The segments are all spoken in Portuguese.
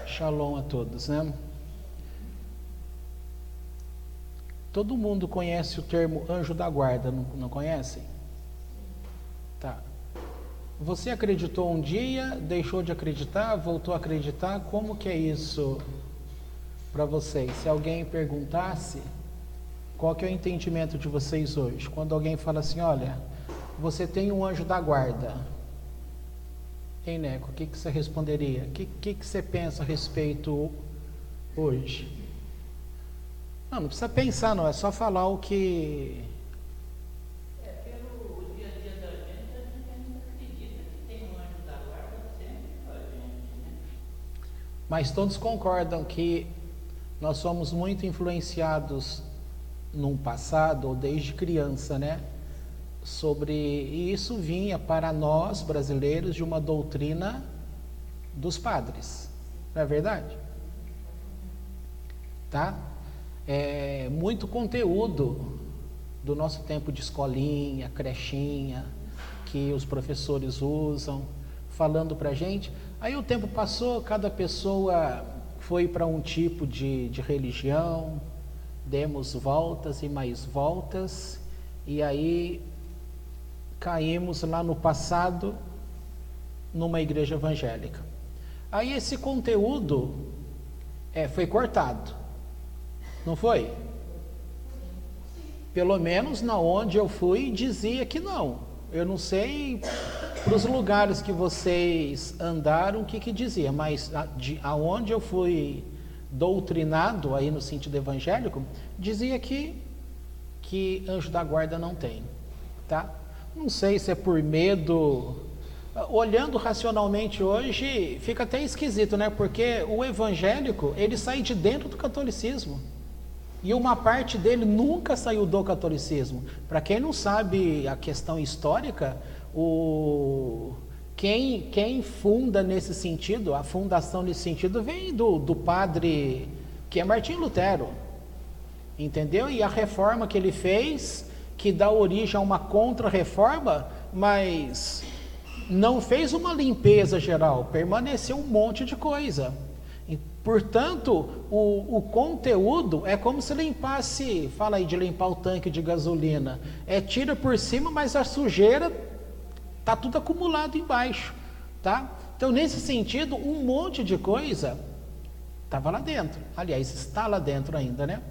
Shalom a todos, né? Todo mundo conhece o termo anjo da guarda, não conhecem? Tá. Você acreditou um dia, deixou de acreditar, voltou a acreditar? Como que é isso para vocês? Se alguém perguntasse, qual que é o entendimento de vocês hoje? Quando alguém fala assim, olha, você tem um anjo da guarda. Hein, Neco, o que você responderia? O que você pensa a respeito hoje? Não precisa pensar, não, é só falar o que... Pelo dia a dia da gente, a gente ainda acredita que tem um anjo da guarda sempre com a gente, né? Mas todos concordam que nós somos muito influenciados num passado, ou desde criança, né? E isso vinha para nós, brasileiros, de uma doutrina dos padres. Não é verdade? Tá? Muito conteúdo do nosso tempo de escolinha, crechinha, que os professores usam, falando pra gente. Aí o tempo passou, cada pessoa foi para um tipo de religião, demos voltas e mais voltas, e aí caímos lá no passado numa igreja evangélica. Aí esse conteúdo foi cortado, não foi? Pelo menos na onde eu fui dizia que não. Eu não sei para os lugares que vocês andaram o que dizia, mas aonde eu fui doutrinado aí no sentido evangélico, dizia que anjo da guarda não tem, tá? Não sei se é por medo. Olhando racionalmente hoje, fica até esquisito, né? Porque o evangélico, ele sai de dentro do catolicismo. E uma parte dele nunca saiu do catolicismo. Para quem não sabe a questão histórica, quem funda nesse sentido, a fundação nesse sentido, vem do padre, que é Martinho Lutero. Entendeu? E a reforma que ele fez, que dá origem a uma contra-reforma, mas não fez uma limpeza geral, permaneceu um monte de coisa. E, portanto, o conteúdo é como se limpasse, fala aí de limpar o tanque de gasolina, tira por cima, mas a sujeira está tudo acumulado embaixo, tá? Então, nesse sentido, um monte de coisa estava lá dentro, aliás, está lá dentro ainda, né?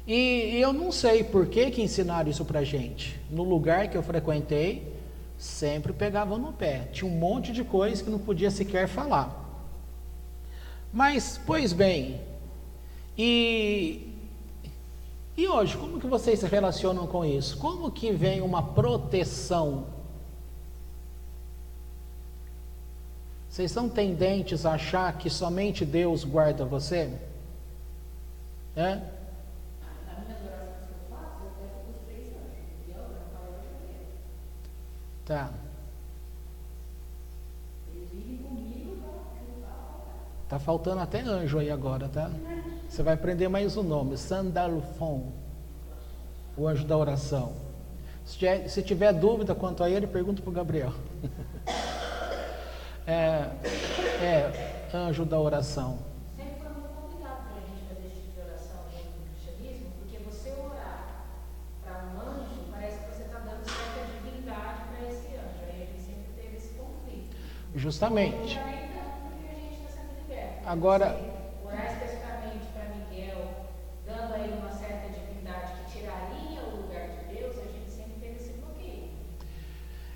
E eu não sei por que ensinaram isso pra gente. No lugar que eu frequentei, sempre pegavam no pé. Tinha um monte de coisa que não podia sequer falar. Mas, pois bem, e hoje, como que vocês se relacionam com isso? Como que vem uma proteção? Vocês são tendentes a achar que somente Deus guarda você? Tá. Tá faltando até anjo aí agora, tá? Você vai aprender mais um nome, Sandalphon, o anjo da oração. Se tiver dúvida quanto a ele, pergunta para o Gabriel. Anjo da oração. Sempre foi muito complicado para a gente fazer esse tipo de oração dentro do cristianismo, porque você orar para um anjo, parece que você está dando certa divindade para esse anjo. Aí a gente sempre teve esse conflito. Justamente. Porque a gente está sendo liberto. Agora, orar especificamente para Miguel, dando a ele uma certa divindade que tiraria o lugar de Deus, a gente sempre teve esse bloqueio.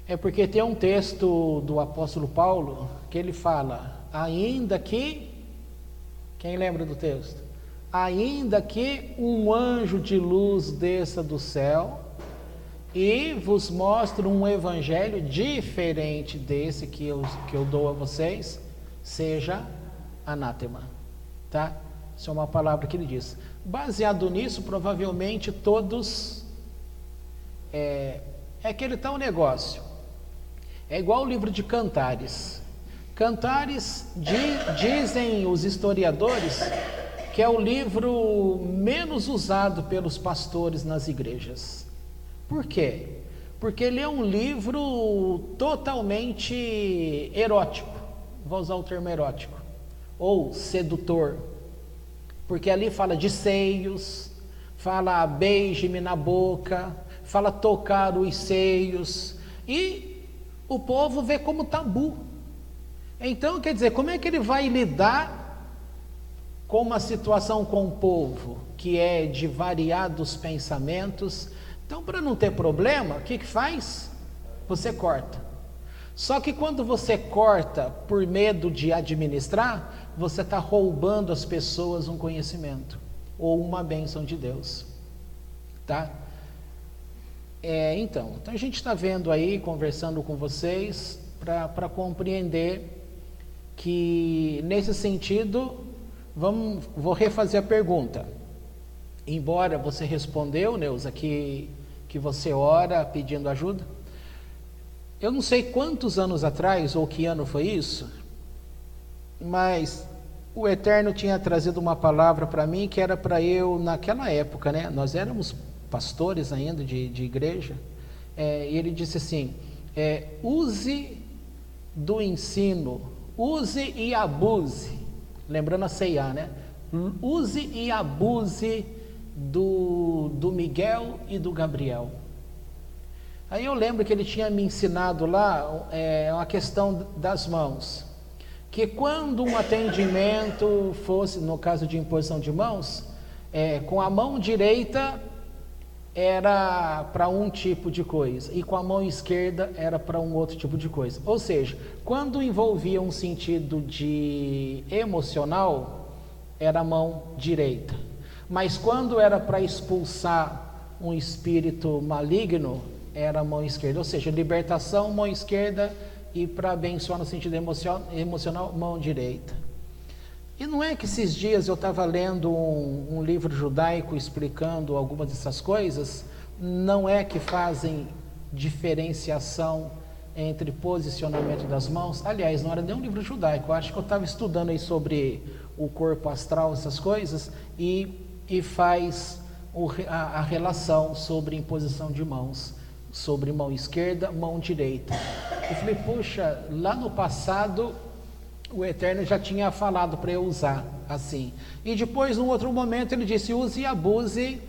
É porque tem um texto do apóstolo Paulo que ele fala, ainda que, quem lembra do texto? Ainda que um anjo de luz desça do céu e vos mostre um evangelho diferente desse que eu dou a vocês, seja anátema, tá? Isso é uma palavra que ele diz. Baseado nisso, provavelmente todos, aquele tal negócio, é igual o livro de Cantares. Cantares, dizem os historiadores, que é o livro menos usado pelos pastores nas igrejas. Por quê? porque ele é um livro totalmente erótico, vou usar o termo erótico, ou sedutor, porque ali fala de seios, fala beije-me na boca, fala tocar os seios, e o povo vê como tabu. Então, quer dizer, como é que ele vai lidar com uma situação com o povo que é de variados pensamentos? Então, para não ter problema, o que faz? Você corta. Só que quando você corta por medo de administrar, você está roubando às pessoas um conhecimento ou uma bênção de Deus, tá? Então a gente está vendo aí, conversando com vocês, para compreender que, nesse sentido, vou refazer a pergunta. Embora você respondeu, Neuza, que você ora pedindo ajuda, eu não sei quantos anos atrás, ou que ano foi isso, mas o Eterno tinha trazido uma palavra para mim, que era para eu, naquela época, né? Nós éramos pastores ainda de igreja, e ele disse assim, use do ensino, use e abuse, lembrando a C&A, né? Use e abuse do Miguel e do Gabriel. Aí eu lembro que ele tinha me ensinado lá uma questão das mãos, que quando um atendimento fosse, no caso de imposição de mãos, com a mão direita era para um tipo de coisa, e com a mão esquerda era para um outro tipo de coisa. Ou seja, quando envolvia um sentido de emocional, era a mão direita. Mas quando era para expulsar um espírito maligno, era a mão esquerda. Ou seja, libertação, mão esquerda, e para abençoar no sentido emocional, mão direita. E não é que esses dias eu estava lendo um livro judaico explicando algumas dessas coisas, não é que fazem diferenciação entre posicionamento das mãos. Aliás, não era nem um livro judaico, eu acho que eu estava estudando aí sobre o corpo astral, essas coisas, e faz a relação sobre imposição de mãos, sobre mão esquerda, mão direita. Eu falei, puxa, lá no passado o Eterno já tinha falado para eu usar assim. E depois, num outro momento, ele disse, use e abuse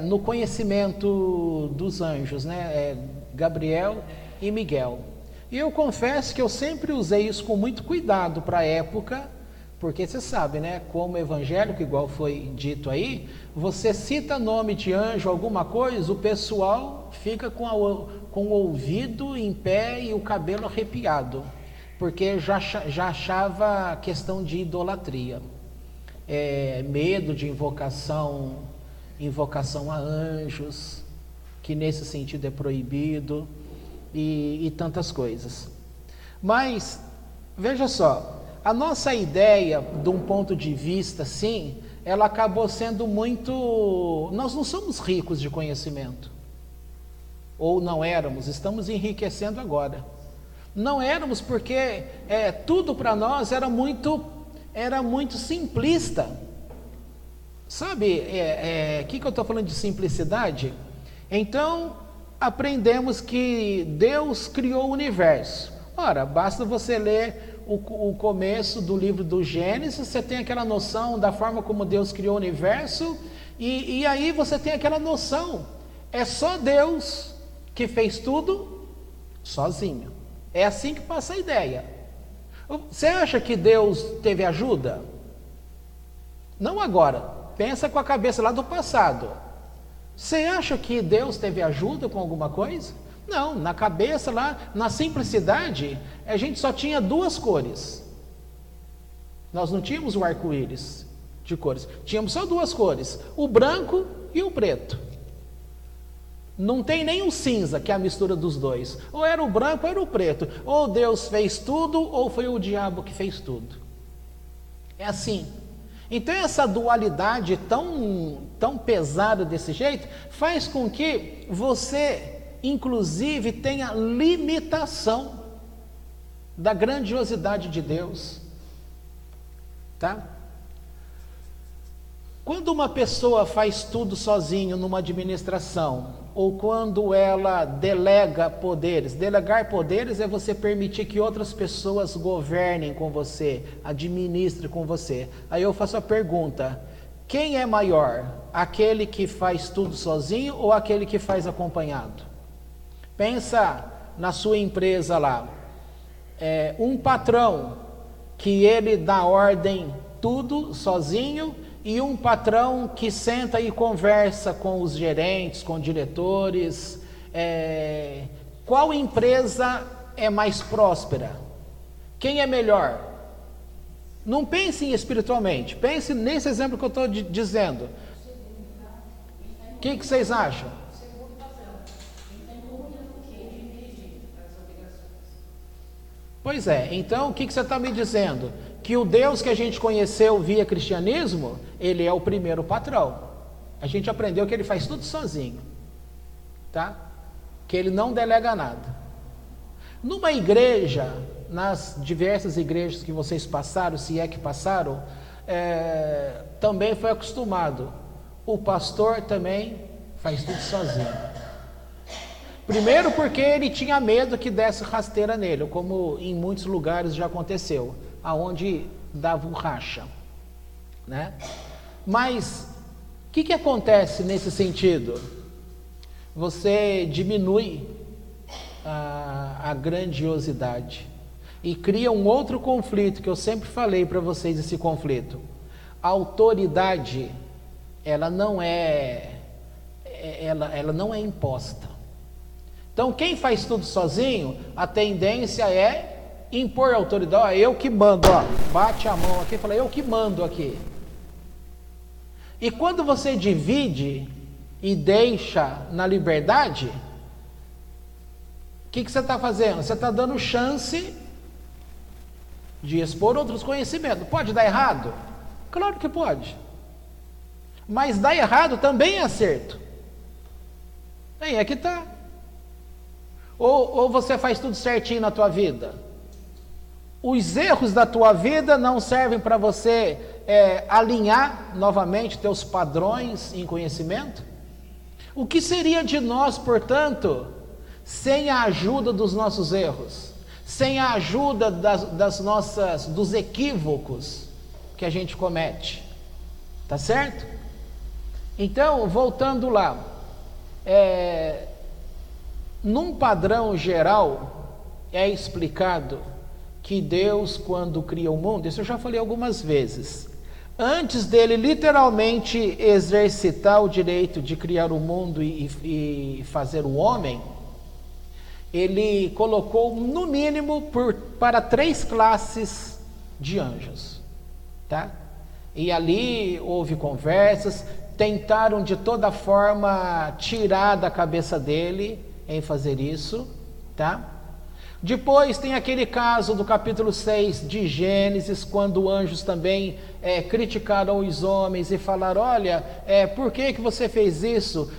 no conhecimento dos anjos, né? Gabriel e Miguel. E eu confesso que eu sempre usei isso com muito cuidado para a época, porque você sabe, né? Como evangélico, igual foi dito aí, você cita nome de anjo, alguma coisa, o pessoal fica com o ouvido em pé e o cabelo arrepiado, porque já achava questão de idolatria, medo de invocação a anjos, que nesse sentido é proibido, e tantas coisas. Mas, veja só, a nossa ideia, de um ponto de vista, sim, ela acabou sendo muito... Nós não somos ricos de conhecimento, ou não éramos, estamos enriquecendo agora. Não éramos porque tudo para nós era muito simplista. Sabe, que eu estou falando de simplicidade? Então, aprendemos que Deus criou o universo. Ora, basta você ler o começo do livro do Gênesis, você tem aquela noção da forma como Deus criou o universo, e aí você tem aquela noção, é só Deus que fez tudo sozinho. É assim que passa a ideia. Você acha que Deus teve ajuda? Não agora, pensa com a cabeça lá do passado. Você acha que Deus teve ajuda com alguma coisa? Não, na cabeça lá, na simplicidade, a gente só tinha duas cores. Nós não tínhamos o arco-íris de cores, tínhamos só duas cores, o branco e o preto. Não tem nem o cinza, que é a mistura dos dois. Ou era o branco ou era o preto. Ou Deus fez tudo, ou foi o diabo que fez tudo. É assim. Então essa dualidade tão pesada desse jeito, faz com que você, inclusive, tenha limitação da grandiosidade de Deus. Tá? Quando uma pessoa faz tudo sozinho numa administração, ou quando ela delega poderes. Delegar poderes é você permitir que outras pessoas governem com você, administrem com você. Aí eu faço a pergunta: quem é maior? Aquele que faz tudo sozinho ou aquele que faz acompanhado? Pensa na sua empresa lá. Um patrão que ele dá ordem tudo sozinho e um patrão que senta e conversa com os gerentes, com diretores. Qual empresa é mais próspera? Quem é melhor? Não pense espiritualmente, pense nesse exemplo que eu estou dizendo. O que vocês acham? Pois é, então o que você está me dizendo? Que o Deus que a gente conheceu via cristianismo, ele é o primeiro patrão. A gente aprendeu que ele faz tudo sozinho, tá? Que ele não delega nada. Numa igreja, nas diversas igrejas que vocês passaram, se é que passaram, também foi acostumado. O pastor também faz tudo sozinho. Primeiro porque ele tinha medo que desse rasteira nele, como em muitos lugares já aconteceu, aonde dava um racha, né? Mas o que acontece nesse sentido? Você diminui a grandiosidade e cria um outro conflito que eu sempre falei para vocês, esse conflito. A autoridade, ela não é imposta. Então, quem faz tudo sozinho, a tendência é impor autoridade. Eu que mando, bate a mão aqui e fala, eu que mando aqui. E quando você divide e deixa na liberdade, o que você está fazendo? Você está dando chance de expor outros conhecimentos. Pode dar errado? Claro que pode. Mas dar errado também é acerto. Aí é que está. Ou você faz tudo certinho na tua vida? Os erros da tua vida não servem para você alinhar novamente teus padrões em conhecimento? O que seria de nós, portanto, sem a ajuda dos nossos erros? Sem a ajuda dos equívocos que a gente comete? Tá certo? Então, voltando lá, num padrão geral, é explicado que Deus, quando cria o mundo, isso eu já falei algumas vezes, antes dele literalmente exercitar o direito de criar o mundo e fazer o homem, ele colocou no mínimo para 3 classes de anjos, tá? E ali houve conversas, tentaram de toda forma tirar da cabeça dele em fazer isso, tá? Depois tem aquele caso do capítulo 6 de Gênesis, quando anjos também criticaram os homens e falaram, olha, por que você fez isso?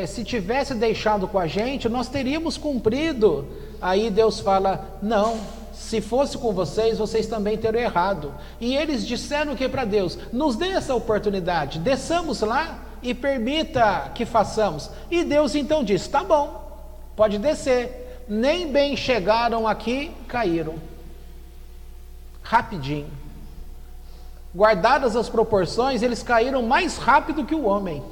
Se tivesse deixado com a gente, nós teríamos cumprido. Aí Deus fala, não, se fosse com vocês, vocês também teriam errado. E eles disseram o que para Deus? Nos dê essa oportunidade, desçamos lá e permita que façamos. E Deus então disse, tá bom, pode descer. Nem bem chegaram aqui, caíram. Rapidinho. Guardadas as proporções, eles caíram mais rápido que o homem.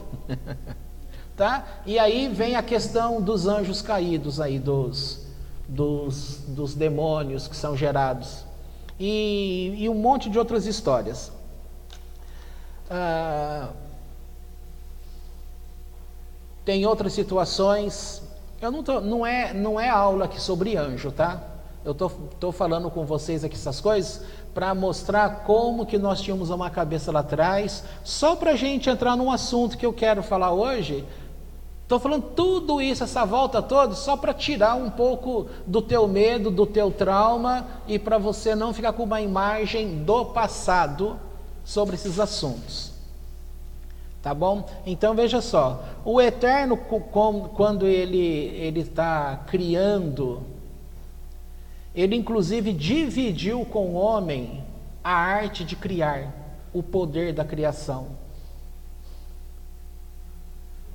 Tá? E aí vem a questão dos anjos caídos aí, dos demônios que são gerados. E um monte de outras histórias. Tem outras situações. Não é aula aqui sobre anjo, tá? Eu estou falando com vocês aqui essas coisas para mostrar como que nós tínhamos uma cabeça lá atrás, só para a gente entrar num assunto que eu quero falar hoje. Estou falando tudo isso, essa volta toda, só para tirar um pouco do teu medo, do teu trauma, e para você não ficar com uma imagem do passado sobre esses assuntos. Tá bom? Então veja só, o Eterno, quando ele está criando, ele inclusive dividiu com o homem a arte de criar, o poder da criação.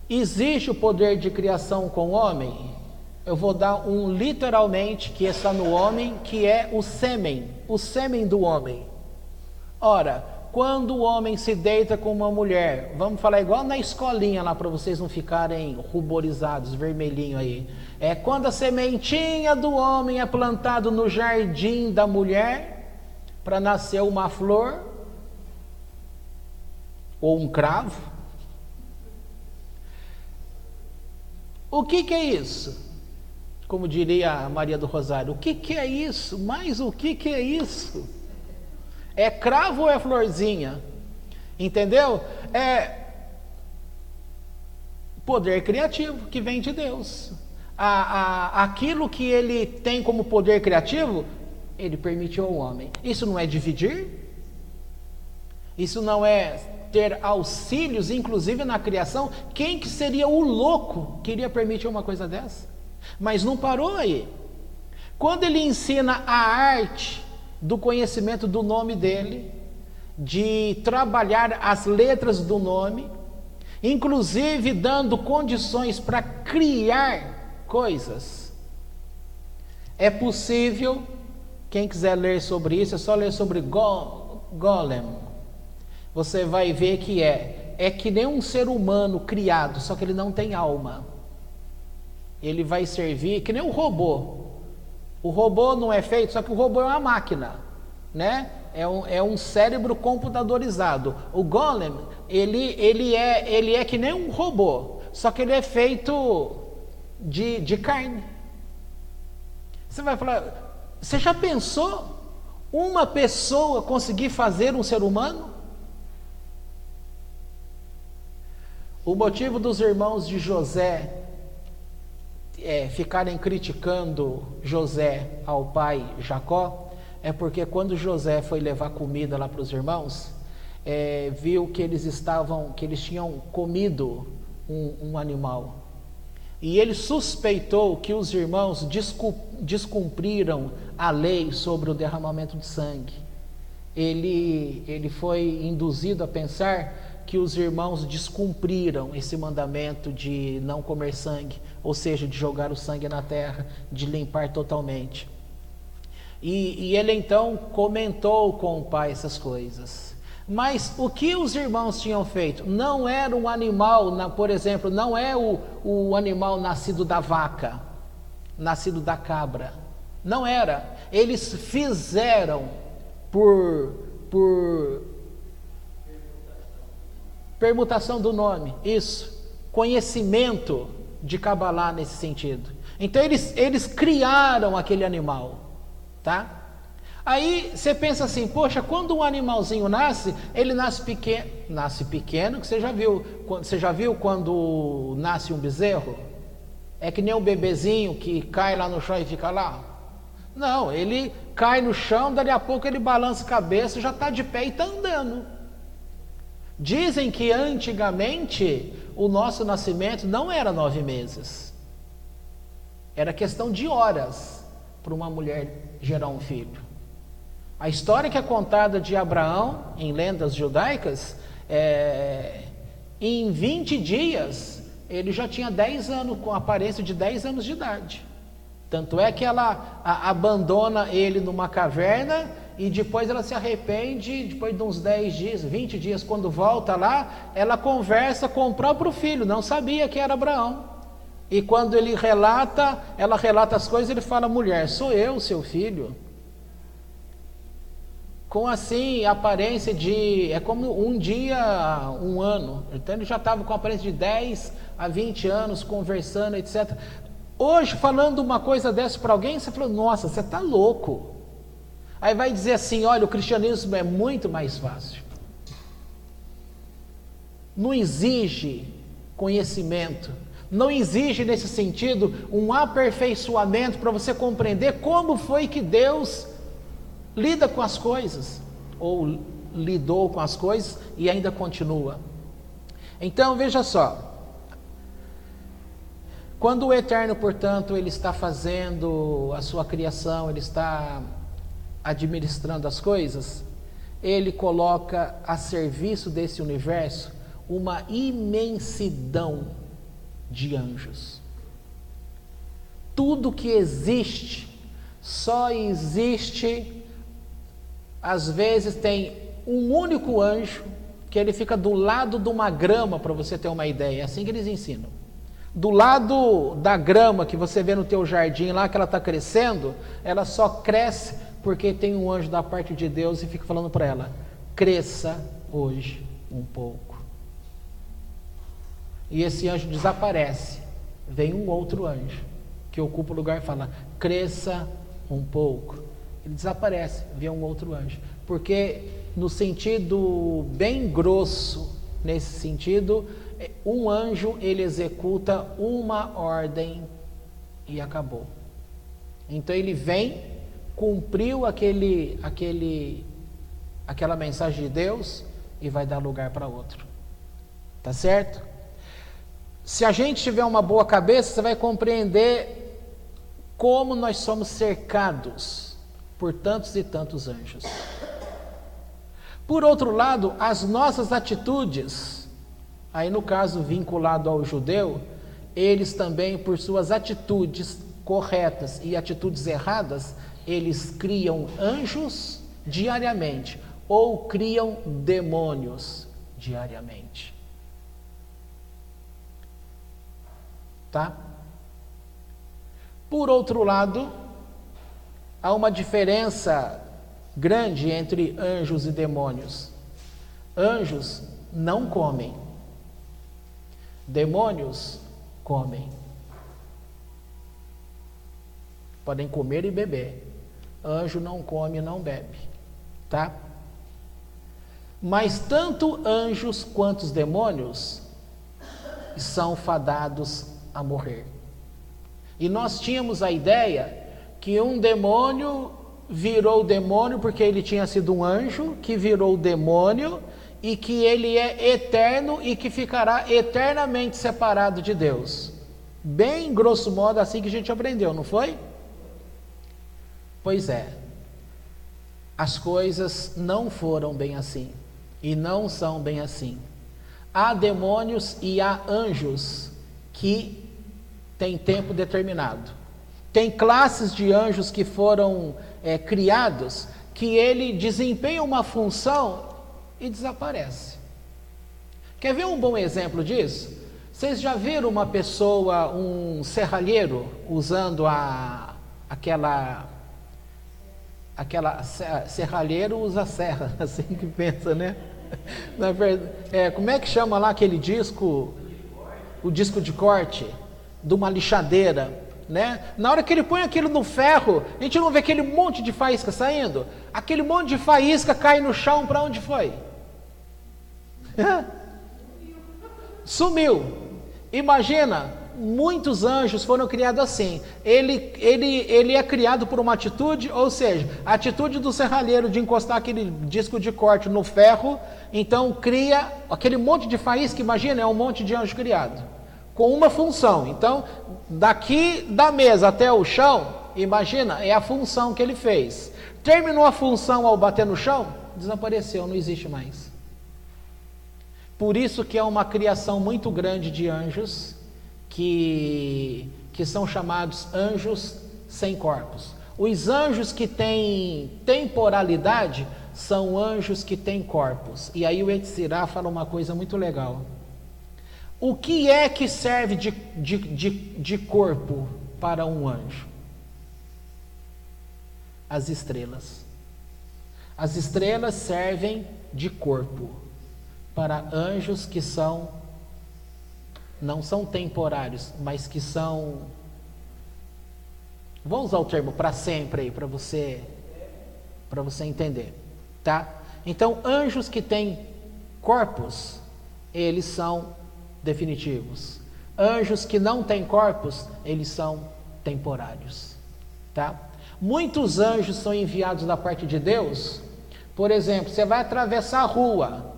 Existe o poder de criação com o homem? Eu vou dar um literalmente que está no homem, que é o sêmen do homem. Ora, quando o homem se deita com uma mulher, vamos falar igual na escolinha lá para vocês não ficarem ruborizados, vermelhinho aí. É quando a sementinha do homem é plantado no jardim da mulher para nascer uma flor ou um cravo. O que é isso? Como diria a Maria do Rosário, o que é isso? Mas o que é isso? É cravo ou é florzinha? Entendeu? É poder criativo que vem de Deus. Aquilo que ele tem como poder criativo, ele permitiu ao homem. Isso não é dividir? Isso não é ter auxílios, inclusive na criação? Quem que seria o louco que iria permitir uma coisa dessa? Mas não parou aí. Quando ele ensina a arte do conhecimento do nome dele, de trabalhar as letras do nome, inclusive dando condições para criar coisas, é possível, quem quiser ler sobre isso, é só ler sobre Golem. Você vai ver que é que nem um ser humano criado, só que ele não tem alma. Ele vai servir que nem um robô. O robô não é feito, só que o robô é uma máquina, né? É um cérebro computadorizado. O Golem, ele é que nem um robô, só que ele é feito de carne. Você vai falar, você já pensou uma pessoa conseguir fazer um ser humano? O motivo dos irmãos de José ficarem criticando José ao pai Jacó, é porque quando José foi levar comida lá para os irmãos, viu que eles tinham comido um animal, e ele suspeitou que os irmãos descumpriram a lei sobre o derramamento de sangue. Ele foi induzido a pensar que os irmãos descumpriram esse mandamento de não comer sangue, ou seja, de jogar o sangue na terra, de limpar totalmente. E ele então comentou com o pai essas coisas. Mas o que os irmãos tinham feito? Não era um animal, por exemplo, não é o animal nascido da vaca, nascido da cabra. Não era. Eles fizeram por permutação do nome, isso, conhecimento de Cabalá nesse sentido. Então eles criaram aquele animal, tá? Aí você pensa assim, poxa, quando um animalzinho nasce, ele nasce pequeno, que você já viu quando nasce um bezerro? É que nem um bebezinho que cai lá no chão e fica lá. Não, ele cai no chão, dali a pouco ele balança a cabeça, já está de pé e está andando. Dizem que antigamente o nosso nascimento não era 9 meses. Era questão de horas para uma mulher gerar um filho. A história que é contada de Abraão em lendas judaicas, em 20 dias ele já tinha 10 anos, com a aparência de 10 anos de idade. Tanto é que ela abandona ele numa caverna e depois ela se arrepende, depois de uns 10 dias, 20 dias, quando volta lá, ela conversa com o próprio filho, não sabia que era Abraão. E quando ela relata as coisas, ele fala, mulher, sou eu, seu filho. Com assim, aparência é como um dia, um ano. Então ele já estava com a aparência de 10 a 20 anos, conversando, etc. Hoje, falando uma coisa dessa para alguém, você falou, nossa, você está louco. Aí vai dizer assim, olha, o cristianismo é muito mais fácil. Não exige conhecimento, não exige nesse sentido um aperfeiçoamento para você compreender como foi que Deus lida com as coisas, ou lidou com as coisas e ainda continua. Então veja só, quando o Eterno, portanto, ele está fazendo a sua criação, ele está administrando as coisas, ele coloca a serviço desse universo uma imensidão de anjos. Tudo que existe, só existe, às vezes tem um único anjo, que ele fica do lado de uma grama, para você ter uma ideia, é assim que eles ensinam. Do lado da grama que você vê no teu jardim lá, que ela está crescendo, ela só cresce porque tem um anjo da parte de Deus e fica falando para ela, cresça hoje um pouco. E esse anjo desaparece, vem um outro anjo, que ocupa o lugar e fala, cresça um pouco. Ele desaparece, vem um outro anjo, porque no sentido bem grosso, nesse sentido, um anjo ele executa uma ordem e acabou. Então ele vem, cumpriu aquela mensagem de Deus e vai dar lugar para outro. Tá certo? Se a gente tiver uma boa cabeça, você vai compreender como nós somos cercados por tantos e tantos anjos. Por outro lado, as nossas atitudes, aí no caso vinculado ao judeu, eles também, por suas atitudes corretas e atitudes erradas, eles criam anjos diariamente ou criam demônios diariamente. Tá? Por outro lado, há uma diferença grande entre anjos e demônios. Anjos não comem. Demônios comem. Podem comer e beber. Anjo não come e não bebe. Tá? Mas tanto anjos quanto os demônios são fadados a morrer. E nós tínhamos a ideia que um demônio virou demônio porque ele tinha sido um anjo, que virou demônio e que ele é eterno e que ficará eternamente separado de Deus. Bem grosso modo assim que a gente aprendeu, não foi? Pois é. As coisas não foram bem assim e não são bem assim. Há demônios e há anjos que têm tempo determinado. Tem classes de anjos que foram criados, que ele desempenha uma função e desaparece. Quer ver um bom exemplo disso? Vocês já viram uma pessoa, um serralheiro, usando aquela serralheiro usa serra, assim que pensa, né? Na verdade, como é que chama lá aquele disco? O disco de corte de uma lixadeira, né? Na hora que ele põe aquilo no ferro, a gente não vê aquele monte de faísca saindo? Aquele monte de faísca cai no chão, para onde foi? Sumiu. Imagina, muitos anjos foram criados assim. Ele é criado por uma atitude, ou seja, a atitude do serralheiro de encostar aquele disco de corte no ferro, então cria aquele monte de faísca. Imagina, é um monte de anjo criado com uma função. Então, daqui da mesa até o chão, imagina, é a função que ele fez. Terminou a função ao bater no chão, desapareceu, não existe mais. Por isso que é uma criação muito grande de anjos que são chamados anjos sem corpos. Os anjos que têm temporalidade são anjos que têm corpos. E aí o Etzirá fala uma coisa muito legal. O que é que serve de corpo para um anjo? As estrelas. As estrelas servem de corpo para anjos que não são temporários, mas que são, vou usar o termo para sempre aí, para você entender, tá? Então, anjos que têm corpos, eles são definitivos. Anjos que não têm corpos, eles são temporários, tá? Muitos anjos são enviados da parte de Deus. Por exemplo, você vai atravessar a rua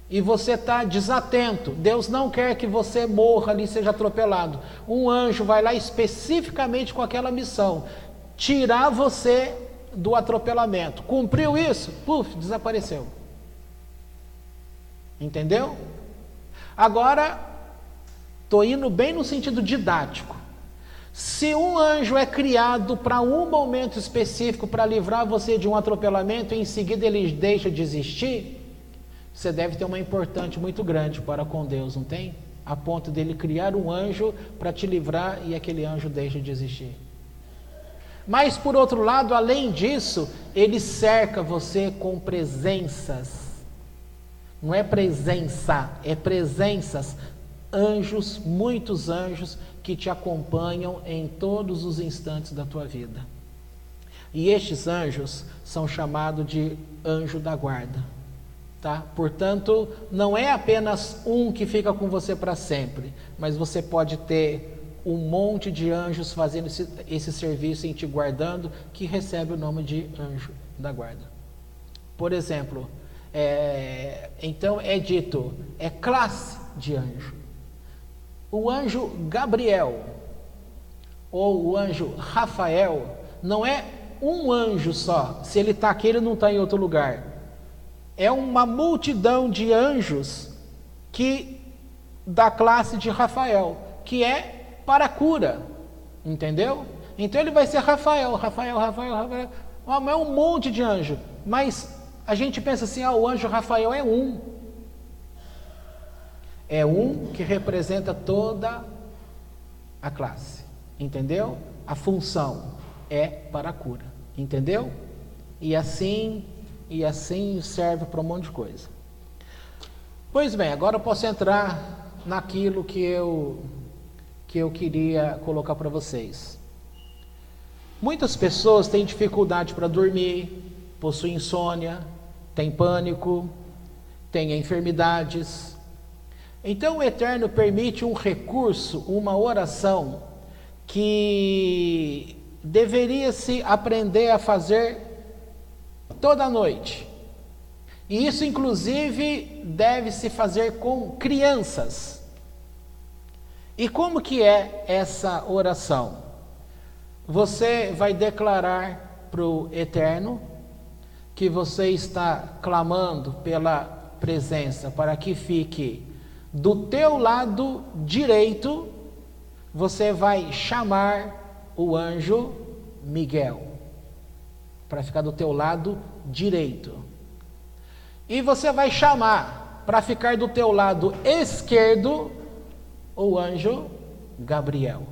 e você está desatento, Deus não quer que você morra ali, seja atropelado. Um anjo vai lá especificamente com aquela missão, tirar você do atropelamento. Cumpriu isso? Puf, desapareceu. Entendeu? Agora, Estou indo bem no sentido didático. Se um anjo é criado para um momento específico para livrar você de um atropelamento e em seguida ele deixa de existir, você deve ter uma importância muito grande para com Deus, não tem? A ponto dele criar um anjo para te livrar e aquele anjo deixa de existir. Mas por outro lado, além disso, ele cerca você com presenças. Não é presença, é presenças. Anjos, muitos anjos que te acompanham em todos os instantes da tua vida. E estes anjos são chamados de anjo da guarda, tá? Portanto, não é apenas um que fica com você para sempre, mas você pode ter um monte de anjos fazendo esse serviço e te guardando, que recebe o nome de anjo da guarda. Por exemplo, então é dito, é classe de anjo. O anjo Gabriel, ou o anjo Rafael, não é um anjo só. Se ele está aqui, ele não está em outro lugar. É uma multidão de anjos da classe de Rafael, que é para a cura, entendeu? Então ele vai ser Rafael. É um monte de anjo, mas a gente pensa assim, o anjo Rafael é um. É um que representa toda a classe, entendeu? A função é para a cura, entendeu? E assim serve para um monte de coisa. Pois bem, agora eu posso entrar naquilo que eu queria colocar para vocês. Muitas pessoas têm dificuldade para dormir, possuem insônia, têm pânico, têm enfermidades. Então o Eterno permite um recurso, uma oração, que deveria se aprender a fazer toda noite. E isso inclusive deve se fazer com crianças. E como que é essa oração? Você vai declarar para o Eterno que você está clamando pela presença, para que fique do teu lado direito. Você vai chamar o anjo Miguel para ficar do teu lado direito. E você vai chamar para ficar do teu lado esquerdo o anjo Gabriel.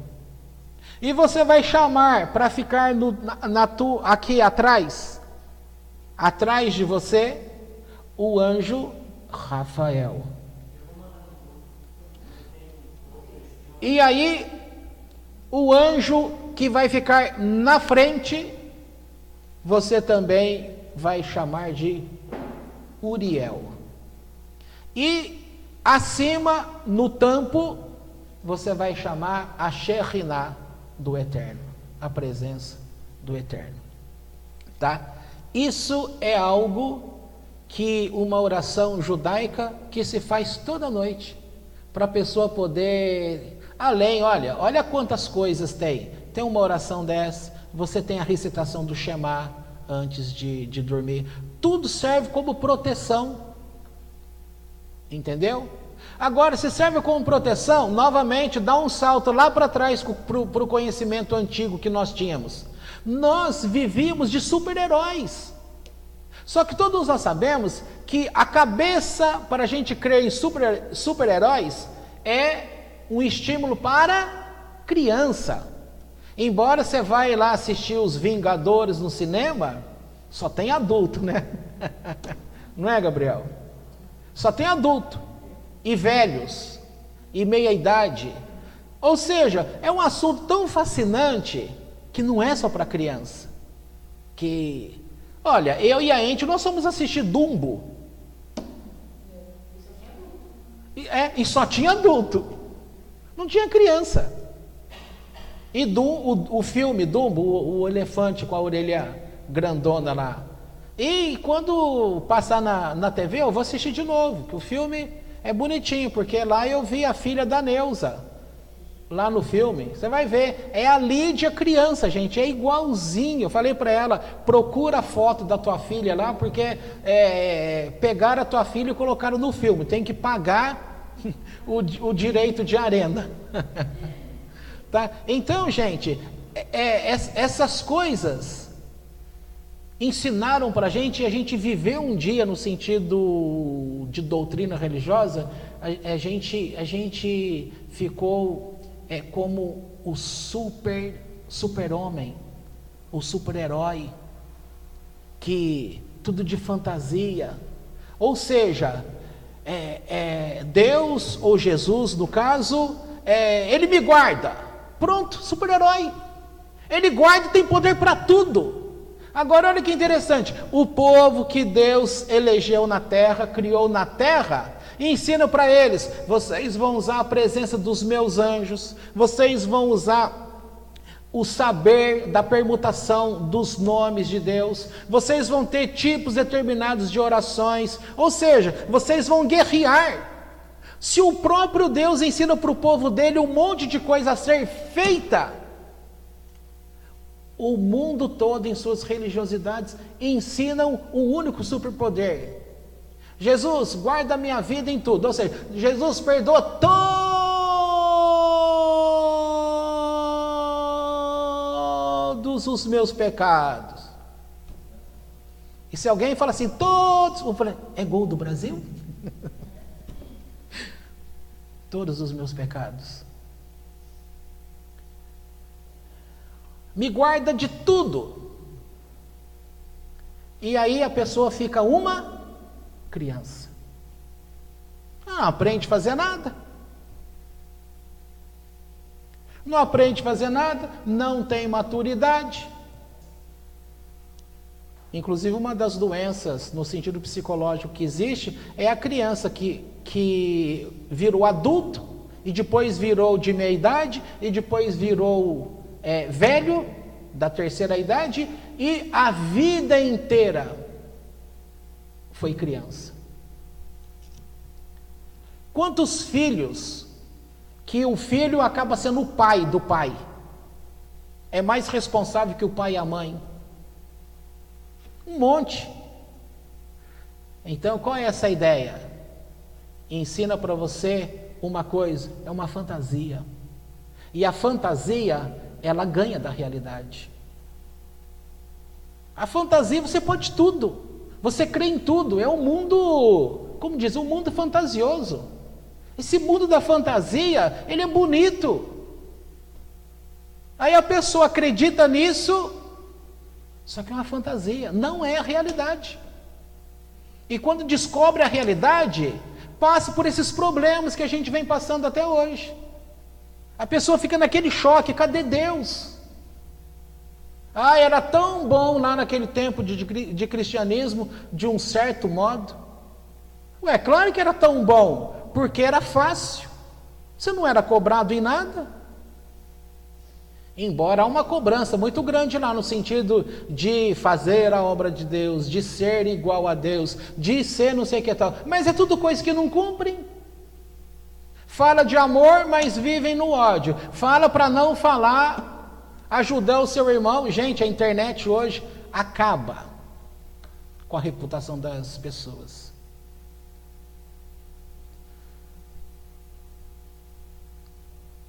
E você vai chamar para ficar aqui atrás de você, o anjo Rafael. E aí, o anjo que vai ficar na frente, você também vai chamar de Uriel. E acima, no tampo, você vai chamar a Shekhinah do Eterno, a presença do Eterno, tá? Isso é algo que uma oração judaica que se faz toda noite, para a pessoa poder, olha quantas coisas tem uma oração dessa, você tem a recitação do Shema antes de dormir, tudo serve como proteção, entendeu? Agora, se serve como proteção, novamente, dá um salto lá para trás para o conhecimento antigo que nós tínhamos. Nós vivíamos de super-heróis. Só que todos nós sabemos que a cabeça para a gente crer em super-heróis é um estímulo para criança. Embora você vai lá assistir os Vingadores no cinema, só tem adulto, né? Não é, Gabriel? Só tem adulto. E velhos, e meia-idade. Ou seja, é um assunto tão fascinante que não é só para criança. Olha, eu e a Ente, nós fomos assistir Dumbo. E só tinha adulto. Não tinha criança. E o filme Dumbo, o elefante com a orelha grandona lá. E quando passar na TV, eu vou assistir de novo, que o filme é bonitinho, porque lá eu vi a filha da Neuza, lá no filme, você vai ver, é a Lídia criança, gente, é igualzinho. Eu falei para ela, procura a foto da tua filha lá, porque pegaram a tua filha e colocaram no filme, tem que pagar o direito de arena. Tá? Então, gente, essas coisas ensinaram para a gente, e a gente viveu um dia no sentido de doutrina religiosa, a gente ficou como o super-homem, o super-herói, que tudo de fantasia. Ou seja, Deus ou Jesus, no caso, ele me guarda. Pronto, super-herói. Ele guarda e tem poder para tudo. Agora olha que interessante, o povo que Deus elegeu na terra, criou na terra, ensina para eles: vocês vão usar a presença dos meus anjos, vocês vão usar o saber da permutação dos nomes de Deus, vocês vão ter tipos determinados de orações, ou seja, vocês vão guerrear. Se o próprio Deus ensina para o povo dele um monte de coisa a ser feita, o mundo todo em suas religiosidades ensinam um único superpoder. Jesus guarda a minha vida em tudo, ou seja, Jesus perdoa todos os meus pecados. E se alguém fala assim, todos, eu falei, é gol do Brasil? Todos os meus pecados. Me guarda de tudo. E aí a pessoa fica uma criança. Não aprende a fazer nada. Não aprende a fazer nada, não tem maturidade. Inclusive, uma das doenças no sentido psicológico que existe é a criança que virou adulto e depois virou de meia idade e depois virou velho da terceira idade e a vida inteira foi criança. Quantos filhos que o filho acaba sendo o pai do pai? É mais responsável que o pai e a mãe. Um monte. Então, qual é essa ideia? Ensina para você uma coisa, é uma fantasia. E a fantasia, ela ganha da realidade. A fantasia, você pode tudo. Você crê em tudo. É um mundo, como diz, um mundo fantasioso. Esse mundo da fantasia, ele é bonito. Aí a pessoa acredita nisso, só que é uma fantasia, não é a realidade. E quando descobre a realidade, passa por esses problemas que a gente vem passando até hoje. A pessoa fica naquele choque, cadê Deus? Ah, era tão bom lá naquele tempo de cristianismo, de um certo modo. Ué, claro que era tão bom, porque era fácil. Você não era cobrado em nada. Embora há uma cobrança muito grande lá no sentido de fazer a obra de Deus, de ser igual a Deus, de ser não sei o que tal. Mas é tudo coisa que não cumprem. Fala de amor, mas vivem no ódio. Fala para não falar, ajudar o seu irmão. Gente, a internet hoje acaba com a reputação das pessoas.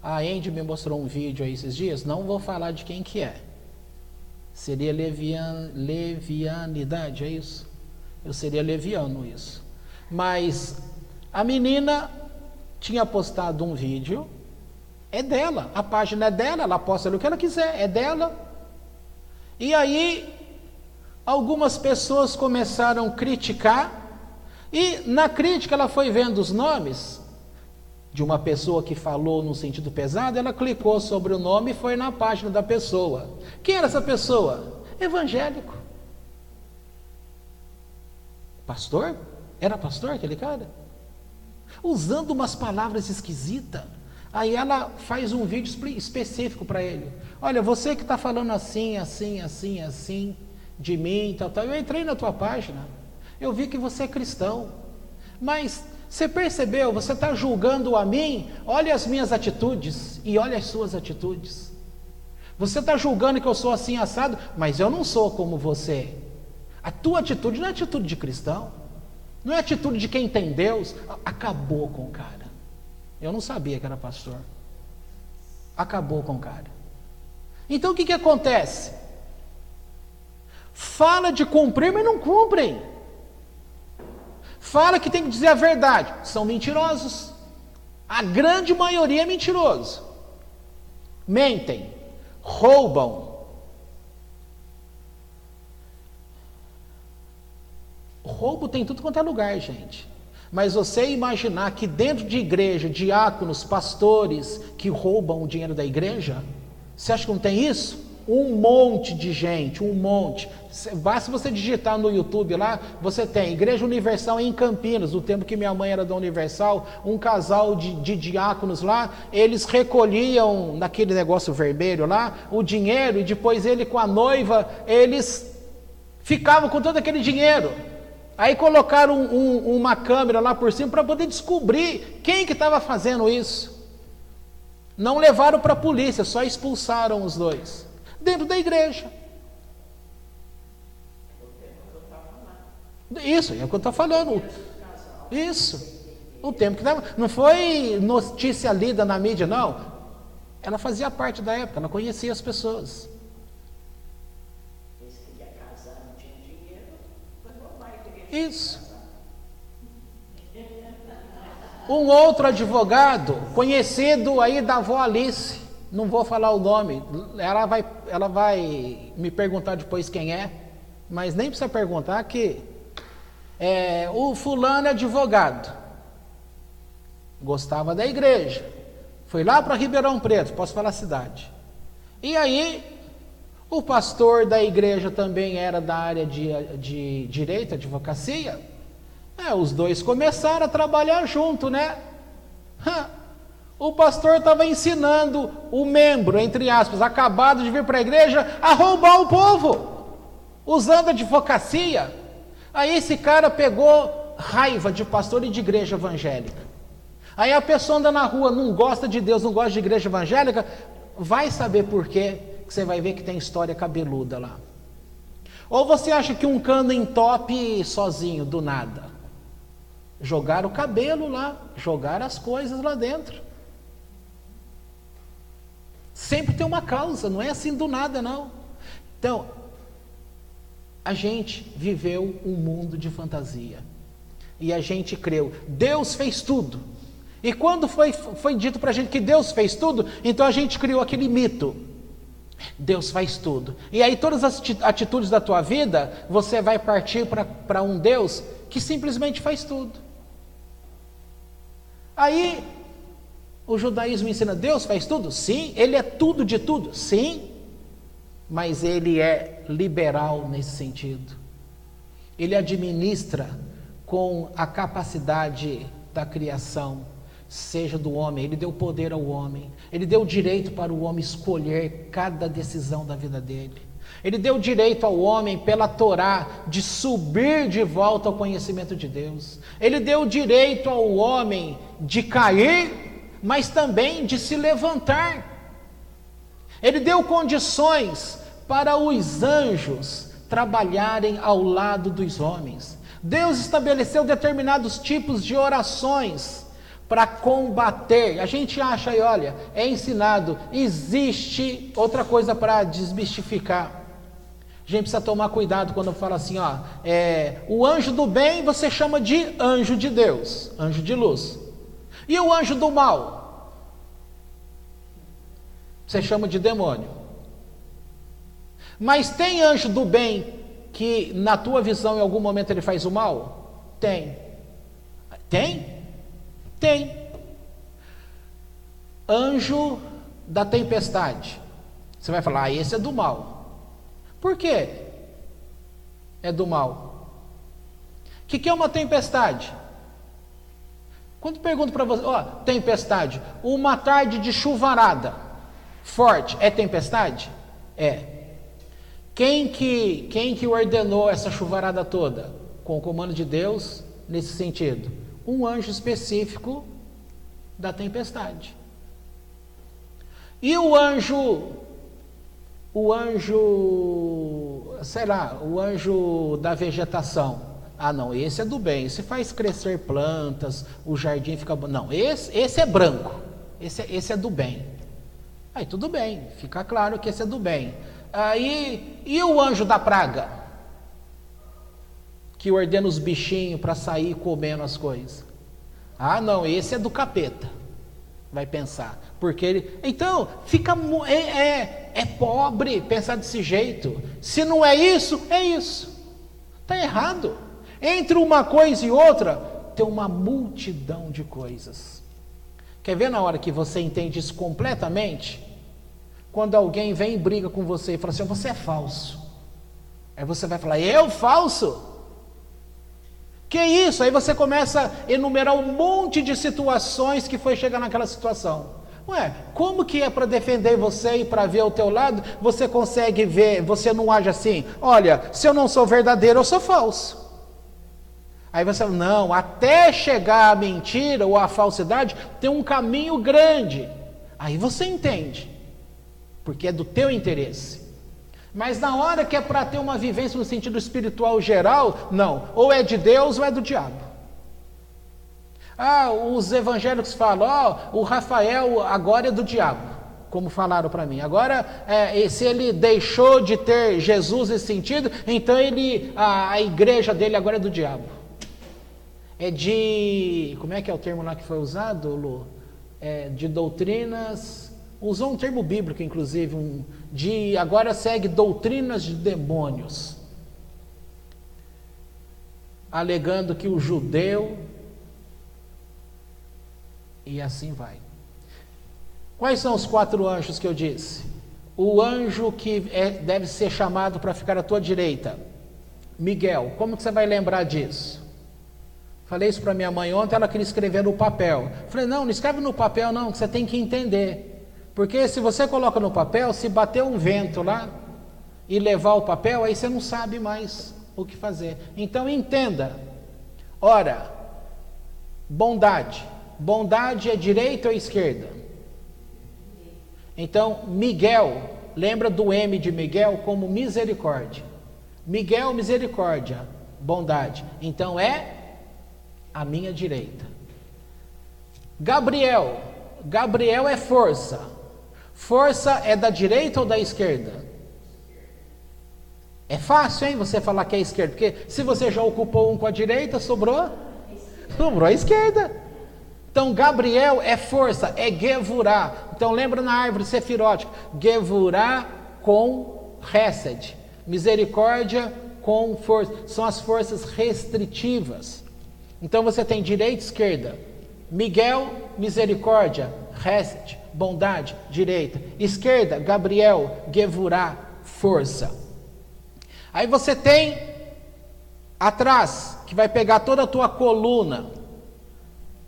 A Andy me mostrou um vídeo aí esses dias, não vou falar de quem que é. Seria levianidade, é isso? Eu seria leviano isso. Mas a menina tinha postado um vídeo, é dela, a página é dela, ela posta o que ela quiser, é dela. E aí, algumas pessoas começaram a criticar, e na crítica ela foi vendo os nomes de uma pessoa que falou no sentido pesado, ela clicou sobre o nome e foi na página da pessoa. Quem era essa pessoa? Evangélico. Pastor? Era pastor aquele cara? Usando umas palavras esquisitas. Aí ela faz um vídeo específico para ele. Olha, você que está falando assim, assim, assim, assim, de mim, tal, tal. Eu entrei na tua página, eu vi que você é cristão, mas você percebeu, você está julgando a mim, olha as minhas atitudes e olha as suas atitudes. Você está julgando que eu sou assim assado, mas eu não sou como você. A tua atitude não é atitude de cristão, não é atitude de quem tem Deus. Acabou com o cara. Eu não sabia que era pastor. Acabou com o cara. Então o que acontece? Fala de cumprir, mas não cumprem. Fala que tem que dizer a verdade. São mentirosos. A grande maioria é mentiroso. Mentem, roubam. Roubo tem tudo quanto é lugar, gente. Mas você imaginar que dentro de igreja, diáconos, pastores que roubam o dinheiro da igreja, você acha que não tem isso? Um monte de gente, um monte. Basta você digitar no YouTube lá, você tem Igreja Universal em Campinas, no tempo que minha mãe era da Universal, um casal de diáconos lá, eles recolhiam naquele negócio vermelho lá, o dinheiro, e depois ele com a noiva, eles ficavam com todo aquele dinheiro. Aí colocaram uma câmera lá por cima para poder descobrir quem que estava fazendo isso. Não levaram para a polícia, só expulsaram os dois. Dentro da igreja. Isso, é o que eu estou falando. Isso. O tempo que estava. Não foi notícia lida na mídia, não. Ela fazia parte da época, ela conhecia as pessoas. Isso. Um outro advogado, conhecido aí da avó Alice, não vou falar o nome, ela vai me perguntar depois quem é, mas nem precisa perguntar que o fulano é advogado, gostava da igreja, foi lá para Ribeirão Preto, posso falar a cidade, e aí o pastor da igreja também era da área de direito, advocacia. Os dois começaram a trabalhar junto, né? O pastor estava ensinando o membro, entre aspas, acabado de vir para a igreja, a roubar o povo, usando advocacia. Aí esse cara pegou raiva de pastor e de igreja evangélica. Aí a pessoa anda na rua, não gosta de Deus, não gosta de igreja evangélica, vai saber por quê, que você vai ver que tem história cabeluda lá. Ou você acha que um cano entope sozinho, do nada? Jogaram o cabelo lá, jogaram as coisas lá dentro. Sempre tem uma causa, não é assim do nada, não. Então, a gente viveu um mundo de fantasia. E a gente creu, Deus fez tudo. E quando foi dito para a gente que Deus fez tudo, então a gente criou aquele mito. Deus faz tudo. E aí todas as atitudes da tua vida, você vai partir para um Deus que simplesmente faz tudo. Aí, o judaísmo ensina, Deus faz tudo? Sim. Ele é tudo de tudo? Sim. Mas ele é liberal nesse sentido. Ele administra com a capacidade da criação, seja do homem. Ele deu poder ao homem. Ele deu direito para o homem escolher cada decisão da vida dele. Ele deu direito ao homem, pela Torá, de subir de volta ao conhecimento de Deus. Ele deu direito ao homem de cair, mas também de se levantar. Ele deu condições para os anjos trabalharem ao lado dos homens. Deus estabeleceu determinados tipos de orações para combater. A gente acha aí, olha, é ensinado, existe outra coisa para desmistificar. A gente precisa tomar cuidado quando fala assim, o anjo do bem você chama de anjo de Deus, anjo de luz. E o anjo do mal? Você chama de demônio. Mas tem anjo do bem que na tua visão em algum momento ele faz o mal? Tem. Tem? Tem. Anjo da tempestade. Você vai falar, esse é do mal. Por quê? É do mal. O que é uma tempestade? Quando pergunto para você, tempestade, uma tarde de chuvarada forte, é tempestade? É. Quem que ordenou essa chuvarada toda? Com o comando de Deus, nesse sentido. Um anjo específico da tempestade. E o anjo da vegetação, Ah, não, esse é do bem. Esse faz crescer plantas, o jardim fica bom. Não, esse é branco. Esse é do bem. Aí tudo bem, fica claro que esse é do bem. Aí, e o anjo da praga? Que ordena os bichinhos para sair comendo as coisas. Ah, não, esse é do capeta. Vai pensar. Porque ele. Então, fica. É pobre pensar desse jeito. Se não é isso, é isso. Está errado. Entre uma coisa e outra, tem uma multidão de coisas. Quer ver na hora que você entende isso completamente? Quando alguém vem e briga com você e fala assim, você é falso. Aí você vai falar, eu falso? Que isso? Aí você começa a enumerar um monte de situações que foi chegar naquela situação. Ué, como que é para defender você e para ver ao teu lado, você consegue ver, você não age assim? Olha, se eu não sou verdadeiro, eu sou falso. Aí você fala, não, até chegar a mentira ou a falsidade, tem um caminho grande. Aí você entende, porque é do teu interesse. Mas na hora que é para ter uma vivência no sentido espiritual geral, não, ou é de Deus ou é do diabo. Ah, os evangélicos falam, o Rafael agora é do diabo, como falaram para mim. Agora, se ele deixou de ter Jesus nesse sentido, então a igreja dele agora é do diabo. É de, como é que é o termo lá que foi usado, Lu? De doutrinas, usou um termo bíblico inclusive, agora segue doutrinas de demônios, alegando que o judeu, e assim vai. Quais são os 4 anjos que eu disse? O anjo que deve ser chamado para ficar à tua direita, Miguel. Como que você vai lembrar disso? Falei isso para minha mãe ontem, ela queria escrever no papel. Falei, não escreve no papel não, que você tem que entender. Porque se você coloca no papel, se bater um vento lá e levar o papel, aí você não sabe mais o que fazer. Então entenda. Ora, bondade. Bondade é direita ou esquerda? Então, Miguel, lembra do M de Miguel como misericórdia. Miguel, misericórdia, bondade. Então é à minha direita. Gabriel é força. Força é da direita ou da esquerda? É fácil, hein, você falar que é esquerda, porque se você já ocupou um com a direita, sobrou a esquerda. Então Gabriel é força, é Gevurá. Então lembra na árvore sefirótica, Gevurá com Hesed, misericórdia com força, são as forças restritivas. Então você tem direita e esquerda. Miguel, misericórdia, Hesed, bondade, direita. Esquerda, Gabriel, Gevurá, força. Aí você tem atrás, que vai pegar toda a tua coluna,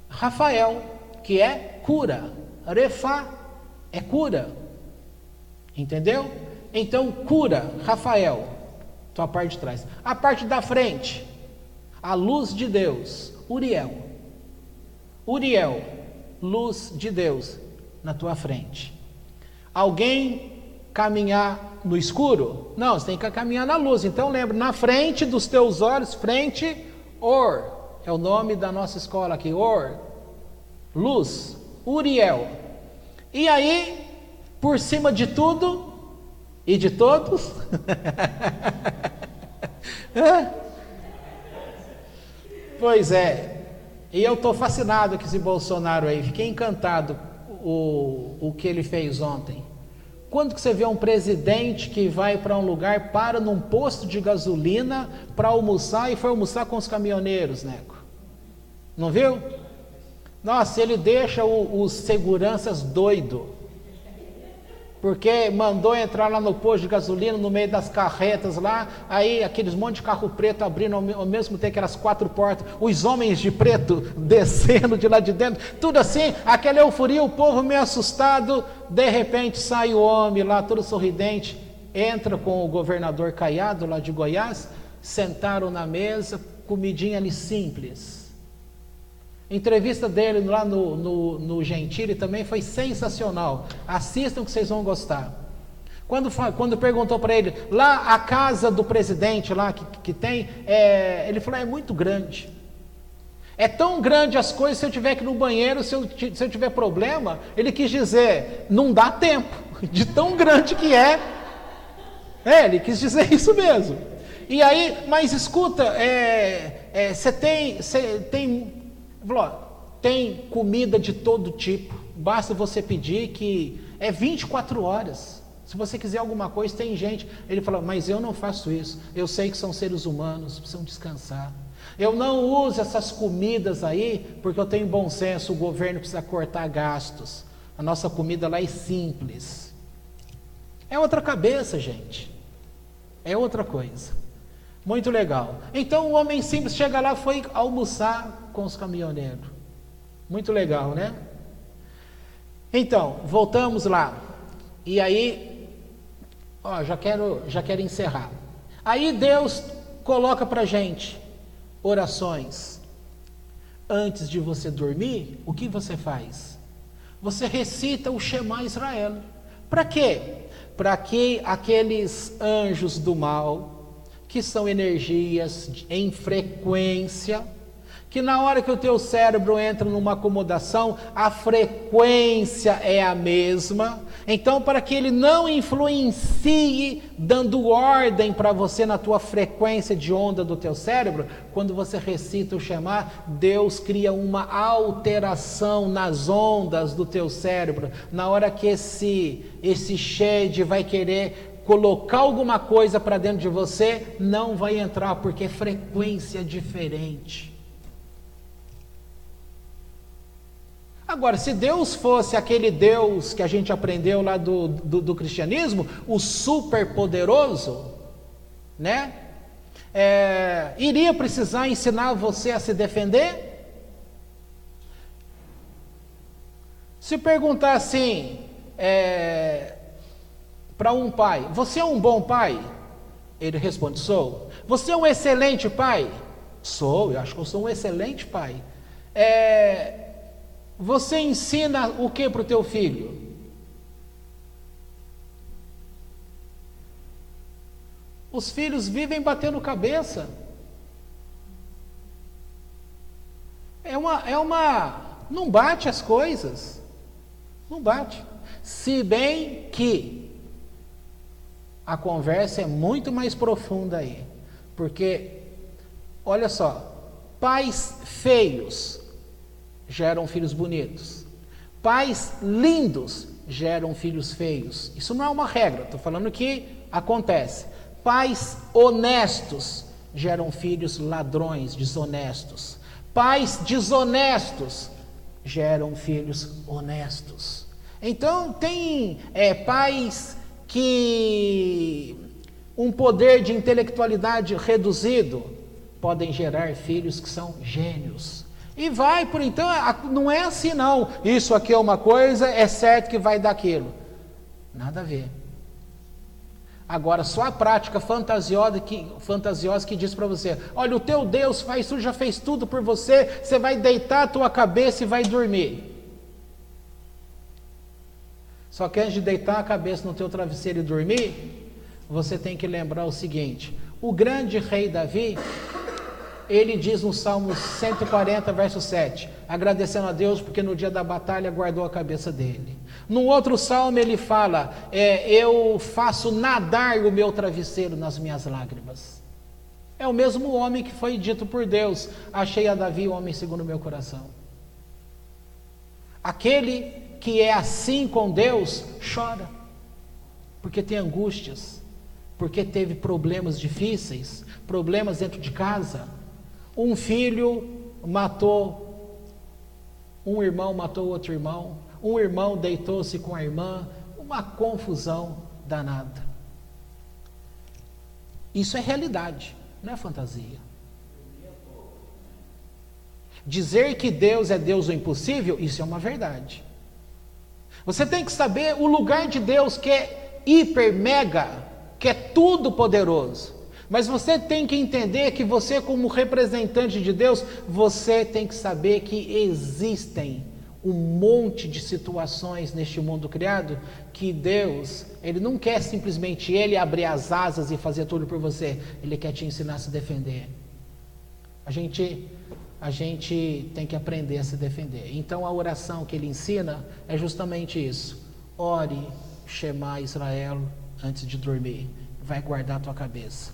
Rafael, que é cura. Refá é cura. Entendeu? Então cura, Rafael, tua parte de trás. A parte da frente, a luz de Deus, Uriel, luz de Deus na tua frente. Alguém caminhar no escuro? Não, você tem que caminhar na luz. Então lembra, na frente dos teus olhos, frente, Or, é o nome da nossa escola aqui, Or, luz, Uriel. E aí, por cima de tudo e de todos, pois é, e eu estou fascinado com esse Bolsonaro aí, fiquei encantado o que ele fez ontem. Quando que você vê um presidente que vai para um lugar, para num posto de gasolina para almoçar e foi almoçar com os caminhoneiros, Neco? Não viu? Nossa, ele deixa os seguranças doidos, porque mandou entrar lá no posto de gasolina, no meio das carretas lá, aí aqueles monte de carro preto abrindo ao mesmo tempo aquelas 4 portas, os homens de preto descendo de lá de dentro, tudo assim, aquela euforia, o povo meio assustado. De repente sai o homem lá, todo sorridente, entra com o governador Caiado lá de Goiás, sentaram na mesa, comidinha ali simples. Entrevista dele lá no Gentili também foi sensacional. Assistam que vocês vão gostar. Quando perguntou para ele, lá a casa do presidente lá que tem, ele falou, é muito grande. É tão grande as coisas, se eu tiver que ir no banheiro, se eu tiver problema, ele quis dizer, não dá tempo, de tão grande que é. Ele quis dizer isso mesmo. E aí, mas escuta, você tem comida de todo tipo, basta você pedir que é 24 horas. Se você quiser alguma coisa, tem gente. Ele fala, mas eu não faço isso. Eu sei que são seres humanos, precisam descansar. Eu não uso essas comidas aí, porque eu tenho bom senso, o governo precisa cortar gastos. A nossa comida lá é simples. É outra cabeça, gente. É outra coisa. Muito legal. Então o homem simples chega lá, foi almoçar com os caminhoneiros. Muito legal, né? Então, voltamos lá. E aí, já quero encerrar. Aí Deus coloca pra gente orações. Antes de você dormir, o que você faz? Você recita o Shema Israel. Para quê? Para que aqueles anjos do mal, que são energias em frequência, que na hora que o teu cérebro entra numa acomodação, a frequência é a mesma. Então, para que ele não influencie dando ordem para você na tua frequência de onda do teu cérebro, quando você recita o Shema, Deus cria uma alteração nas ondas do teu cérebro. Na hora que esse shed vai querer colocar alguma coisa para dentro de você, não vai entrar, porque é frequência diferente. Agora, se Deus fosse aquele Deus que a gente aprendeu lá do cristianismo, o superpoderoso, né? Iria precisar ensinar você a se defender? Se perguntar assim, para um pai, você é um bom pai? Ele responde, sou. Você é um excelente pai? Sou, eu acho que eu sou um excelente pai. Você ensina o que para o teu filho? Os filhos vivem batendo cabeça. Não bate as coisas. Não bate. Se bem que a conversa é muito mais profunda aí. Porque, olha só, pais feios geram filhos bonitos. Pais lindos geram filhos feios. Isso não é uma regra, estou falando que acontece. Pais honestos geram filhos ladrões, desonestos. Pais desonestos geram filhos honestos. Então tem pais que um poder de intelectualidade reduzido podem gerar filhos que são gênios. E vai por então, não é assim não, isso aqui é uma coisa, é certo que vai dar aquilo. Nada a ver. Agora, só a prática fantasiosa que diz para você, olha, o teu Deus faz tudo, já fez tudo por você, você vai deitar a tua cabeça e vai dormir. Só que antes de deitar a cabeça no teu travesseiro e dormir, você tem que lembrar o seguinte, o grande rei Davi, ele diz no Salmo 140, verso 7, agradecendo a Deus porque no dia da batalha guardou a cabeça dele. No outro salmo ele fala, eu faço nadar o meu travesseiro nas minhas lágrimas. É o mesmo homem que foi dito por Deus, achei a Davi o homem segundo o meu coração. Aquele que é assim com Deus, chora, porque tem angústias, porque teve problemas difíceis, problemas dentro de casa. Um filho matou, um irmão matou outro irmão, um irmão deitou-se com a irmã, uma confusão danada. Isso é realidade, não é fantasia. Dizer que Deus é Deus do impossível, isso é uma verdade. Você tem que saber o lugar de Deus, que é hiper, mega, que é tudo poderoso. Mas você tem que entender que você, como representante de Deus, você tem que saber que existem um monte de situações neste mundo criado, que Deus, Ele não quer simplesmente Ele abrir as asas e fazer tudo por você, Ele quer te ensinar a se defender. A gente tem que aprender a se defender. Então a oração que Ele ensina é justamente isso: ore, Shema Israel, antes de dormir, vai guardar a tua cabeça.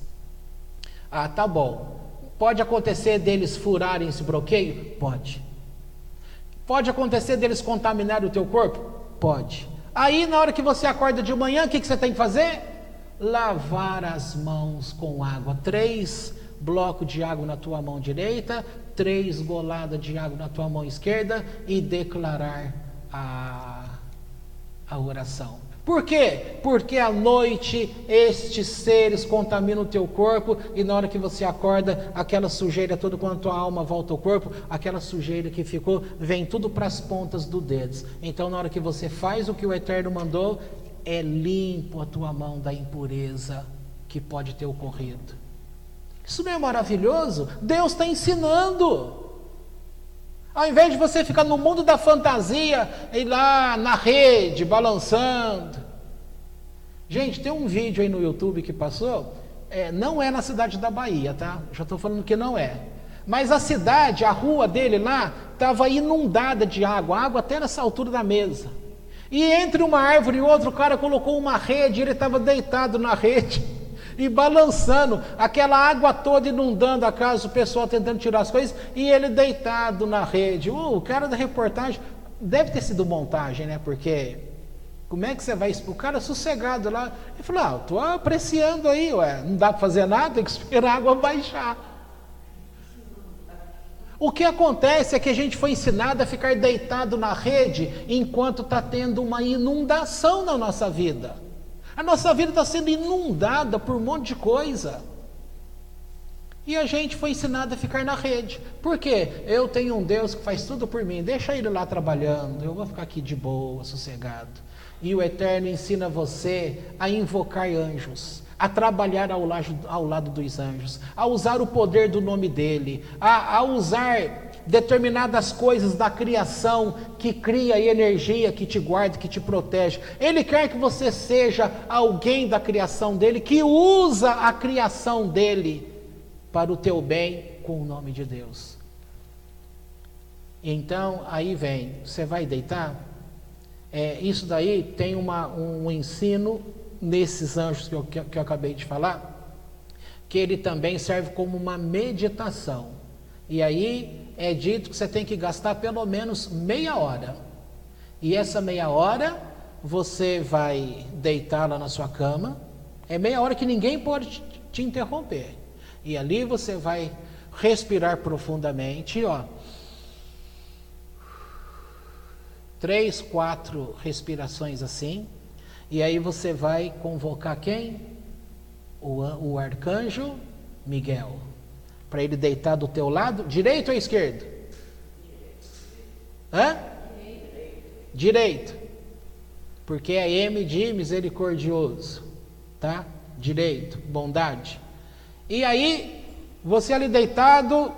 Ah, tá bom, pode acontecer deles furarem esse bloqueio? Pode. Pode acontecer deles contaminarem o teu corpo? Pode. Aí na hora que você acorda de manhã, o que você tem que fazer? Lavar as mãos com água. 3 blocos de água na tua mão direita, 3 goladas de água na tua mão esquerda, e declarar a oração. Por quê? Porque à noite estes seres contaminam o teu corpo, e na hora que você acorda, aquela sujeira toda, quando a tua alma volta ao corpo, aquela sujeira que ficou, vem tudo para as pontas dos dedos. Então na hora que você faz o que o Eterno mandou, é limpo a tua mão da impureza que pode ter ocorrido. Isso não é maravilhoso? Deus está ensinando. Ao invés de você ficar no mundo da fantasia, ir lá na rede, balançando. Gente, tem um vídeo aí no YouTube que passou, não é na cidade da Bahia, tá? Já estou falando que não é. Mas a cidade, a rua dele lá, estava inundada de água até nessa altura da mesa. E entre uma árvore e outra, o cara colocou uma rede, ele estava deitado na rede e balançando, aquela água toda inundando a casa, o pessoal tentando tirar as coisas, e ele deitado na rede. O cara da reportagem, deve ter sido montagem, né? Porque como é que você vai... O cara sossegado lá, ele falou, estou apreciando aí, não dá para fazer nada, tem que esperar a água baixar. O que acontece é que a gente foi ensinado a ficar deitado na rede enquanto está tendo uma inundação na nossa vida. A nossa vida está sendo inundada por um monte de coisa. E a gente foi ensinado a ficar na rede. Por quê? Eu tenho um Deus que faz tudo por mim. Deixa ele lá trabalhando. Eu vou ficar aqui de boa, sossegado. E o Eterno ensina você a invocar anjos, a trabalhar ao lado dos anjos, a usar o poder do nome dele, a usar determinadas coisas da criação que cria energia, que te guarda, que te protege. Ele quer que você seja alguém da criação dele, que usa a criação dele para o teu bem, com o nome de Deus. Então aí vem, você vai deitar, isso daí tem um ensino nesses anjos que eu acabei de falar, que ele também serve como uma meditação. E aí é dito que você tem que gastar pelo menos meia hora. E essa meia hora você vai deitar lá na sua cama. É meia hora que ninguém pode te interromper. E ali você vai respirar profundamente, 3, 4 respirações assim. E aí você vai convocar quem? O arcanjo Miguel, para ele deitar do teu lado, direito ou esquerdo? Direito. Porque é M de misericordioso, tá? Direito, bondade. E aí, você ali deitado,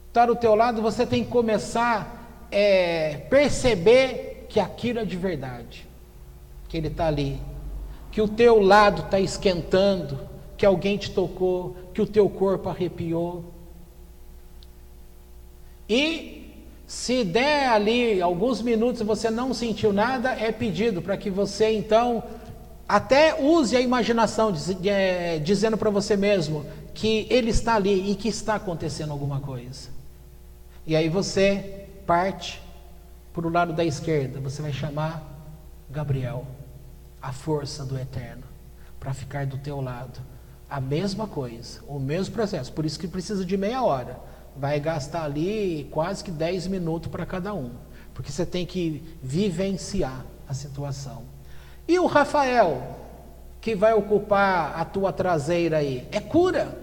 está do teu lado, você tem que começar a perceber que aquilo é de verdade, que ele está ali, que o teu lado está esquentando, que alguém te tocou, que o teu corpo arrepiou. E se der ali alguns minutos e você não sentiu nada, é pedido para que você então até use a imaginação, dizendo para você mesmo que ele está ali e que está acontecendo alguma coisa. E aí você parte para o lado da esquerda, você vai chamar Gabriel, a força do Eterno, para ficar do teu lado. A mesma coisa, o mesmo processo, por isso que precisa de meia hora. Vai gastar ali quase que 10 minutos para cada um, porque você tem que vivenciar a situação. E o Rafael, que vai ocupar a tua traseira aí, é cura.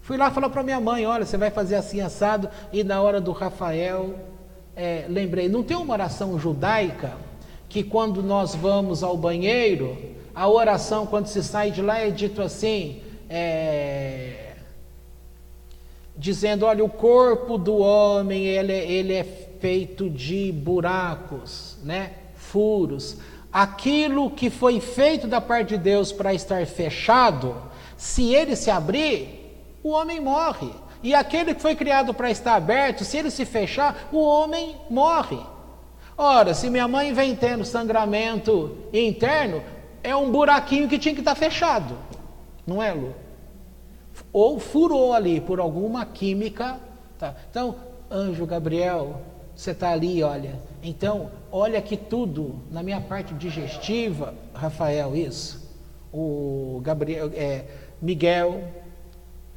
Fui lá falar para minha mãe, olha, você vai fazer assim assado, e na hora do Rafael, lembrei, não tem uma oração judaica, que quando nós vamos ao banheiro, a oração quando se sai de lá é dito assim, dizendo, olha, o corpo do homem, ele é feito de buracos, né? Furos. Aquilo que foi feito da parte de Deus para estar fechado, se ele se abrir, o homem morre. E aquele que foi criado para estar aberto, se ele se fechar, o homem morre. Ora, se minha mãe vem tendo sangramento interno, é um buraquinho que tinha que estar fechado, não é, Lu? Ou furou ali por alguma química. Tá. Então, anjo Gabriel, você está ali, olha. Então, olha aqui tudo na minha parte digestiva, Rafael, isso. O Gabriel, Miguel,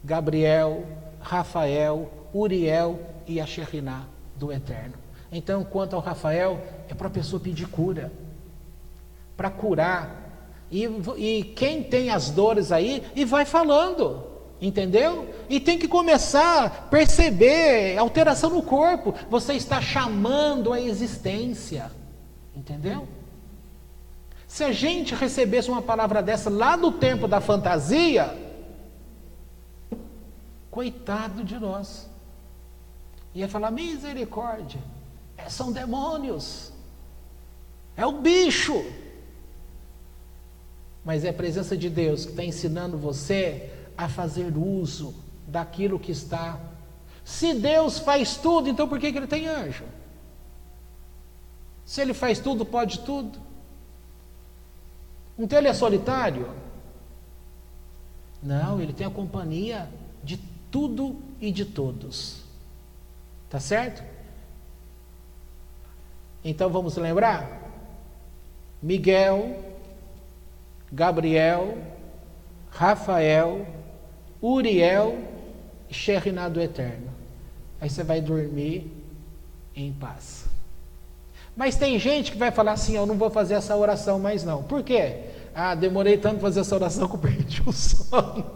Gabriel, Rafael, Uriel e a Shekhinah do Eterno. Então, quanto ao Rafael, é para a pessoa pedir cura, para curar. E quem tem as dores aí, e vai falando, entendeu? E tem que começar a perceber alteração no corpo. Você está chamando a existência, entendeu? Se a gente recebesse uma palavra dessa lá no tempo da fantasia, coitado de nós, ia falar: misericórdia, são demônios, é o bicho. Mas é a presença de Deus que está ensinando você a fazer uso daquilo que está. Se Deus faz tudo, então por que ele tem anjo? Se ele faz tudo, pode tudo. Então ele é solitário? Não, ele tem a companhia de tudo e de todos. Tá certo? Então vamos lembrar? Miguel, Gabriel, Rafael, Uriel e Shekhinah do Eterno. Aí você vai dormir em paz. Mas tem gente que vai falar assim: eu não vou fazer essa oração mais não. Por quê? Ah, demorei tanto para fazer essa oração que eu perdi o sono.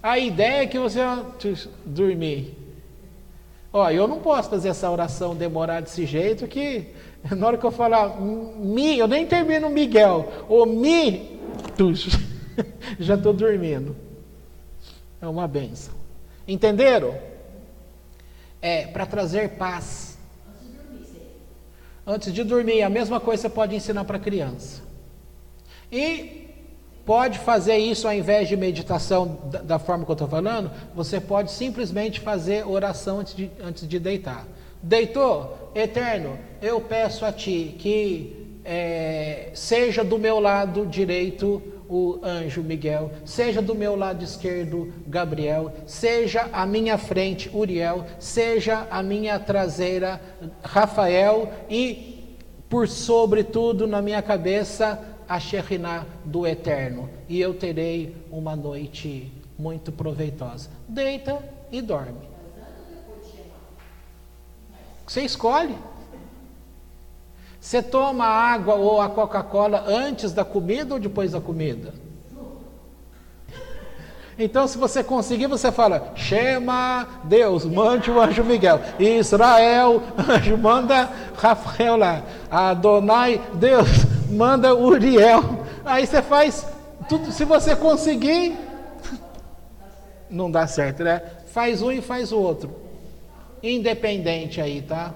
A ideia é que você vai dormir. Ó, eu não posso fazer essa oração demorar desse jeito, que na hora que eu falar eu nem termino Miguel, já estou dormindo. É uma bênção. Entenderam? É para trazer paz. Antes de dormir, a mesma coisa você pode ensinar para a criança. E pode fazer isso ao invés de meditação da forma que eu estou falando. Você pode simplesmente fazer oração antes de deitar. Deitou? Eterno, eu peço a Ti que seja do meu lado direito o anjo Miguel, seja do meu lado esquerdo Gabriel, seja à minha frente Uriel, seja à minha traseira Rafael e por sobre tudo na minha cabeça a Shekhinah do Eterno, e eu terei uma noite muito proveitosa. Deita e dorme. Você escolhe. Você toma a água ou a Coca-Cola antes da comida ou depois da comida? Então, se você conseguir, você fala: Shema, Deus, mande o anjo Miguel. Israel, anjo, manda Rafael lá. Adonai, Deus, manda Uriel. Aí você faz tudo. Se você conseguir, não dá certo, né? Faz um e faz o outro. Independente aí, tá?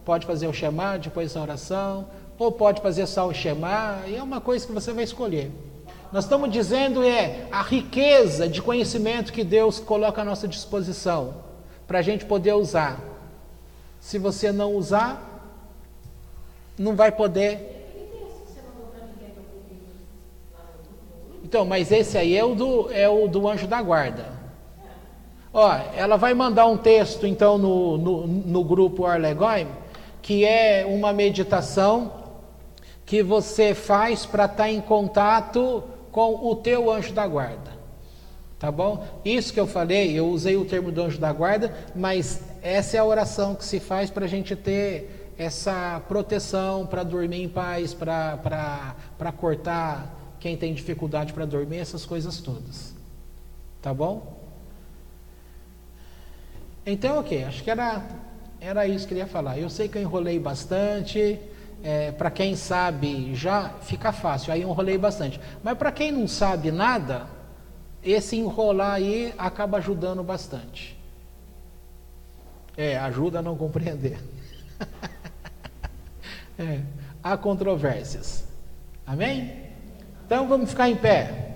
Pode fazer o Shema, depois a oração, ou pode fazer só o Shema, e é uma coisa que você vai escolher. Nós estamos dizendo a riqueza de conhecimento que Deus coloca à nossa disposição, para a gente poder usar. Se você não usar, não vai poder. Então, mas esse aí é o do anjo da guarda. Ó, ela vai mandar um texto então no grupo Arlegoim, que é uma meditação que você faz para estar em contato com o teu anjo da guarda, tá bom? Isso que eu falei, eu usei o termo do anjo da guarda, mas essa é a oração que se faz para a gente ter essa proteção, para dormir em paz, para cortar quem tem dificuldade para dormir, essas coisas todas, tá bom? Então, ok, acho que era isso que eu queria falar. Eu sei que eu enrolei bastante, para quem sabe já fica fácil, aí eu enrolei bastante. Mas para quem não sabe nada, esse enrolar aí acaba ajudando bastante. Ajuda a não compreender. Há controvérsias. Amém? Então vamos ficar em pé.